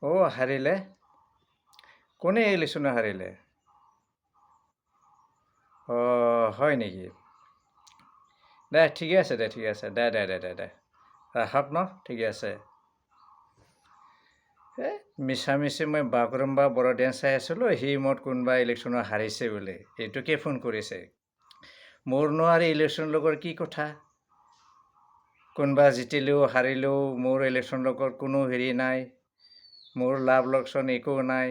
হাৰিলে কোনে ইলেকশ্যনে হাৰিলে হয় নেকি দে ঠিকে আছে দে ৰাখক ন ঠিকে আছে মিছামিছি মই বাগৰুম্বা বড়োদিন চাই আছিলোঁ সি মত কোনোবা ইলেকশ্যনত হাৰিছে বোলে এইটোকে ফোন কৰিছে মোৰনো আৰু ইলেকশ্যনৰ লগত কি কথা কোনোবা জিতিলেও হাৰিলেও মোৰ ইলেকশ্যনৰ লগত কোনো হেৰি নাই মোৰ লাভ লোকচান একো নাই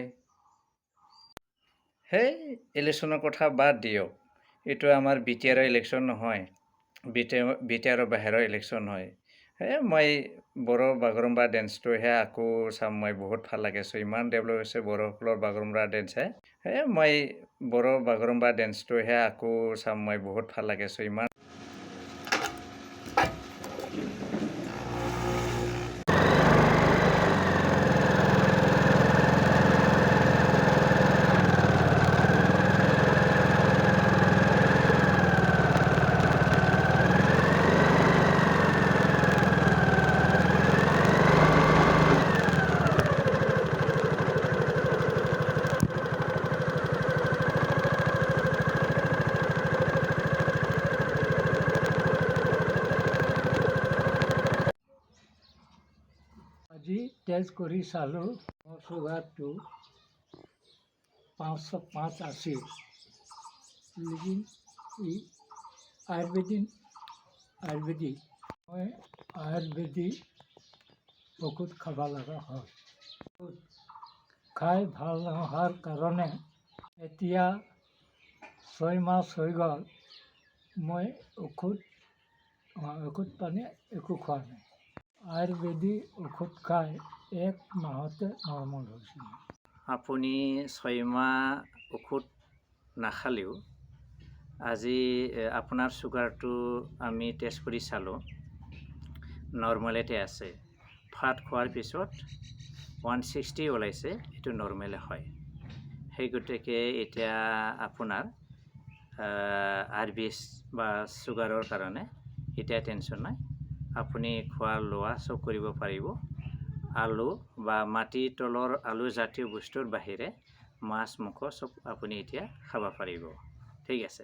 সেই ইলেকশ্যনৰ কথা বাদ দিয়ক এইটো আমাৰ বিটিআৰৰ ইলেকশ্যন নহয় বিটিআৰৰ বাহিৰৰ ইলেকশ্যন হয় মই বড়ো বাগৰুম্বা ডেন্সটোহে আকৌ চাম মই বহুত ভাল লাগিছোঁ ইমান ডেভেলপ হৈছে বড়োসকলৰ বাগৰুম্বা ডেন্সে মই বড়ো বাগৰুম্বা ডেন্সটোহে আকৌ চাম মই বহুত ভাল লাগিছোঁ ইমান আজি টেষ্ট কৰি চালোঁ মোৰ চুগাৰটো 505 আছিল লেকিন আয়ুৰ্বেদিক মই আয়ুৰ্বেদিক ঔষধ খাব লগা হয় খাই ভাল নোহোৱাৰ কাৰণে এতিয়া 6 মাহ হৈ গ'ল মই ঔষধ পানী একো খোৱা নাই আয়ুৰ্বেদিক ঔষধ খাই 1 মাহতে নৰ্মেল হৈছিল আপুনি 6 মাহ ঔষধ নাখালেও আজি আপোনাৰ চুগাৰটো আমি টেষ্ট কৰি চালোঁ নৰ্মেলতে আছে ভাত খোৱাৰ পিছত 160 ওলাইছে এইটো নৰ্মেলে হয় সেই গতিকে এতিয়া আপোনাৰ আৰবিএছ বা চুগাৰৰ কাৰণে এতিয়া টেনশ্যন নাই আপুনি খোৱা লোৱা চব কৰিব পাৰিব আলু বা মাটিৰ তলৰ আলু জাতীয় বস্তুৰ বাহিৰে মাছ মাংস চব আপুনি এতিয়া খাব পাৰিব ঠিক আছে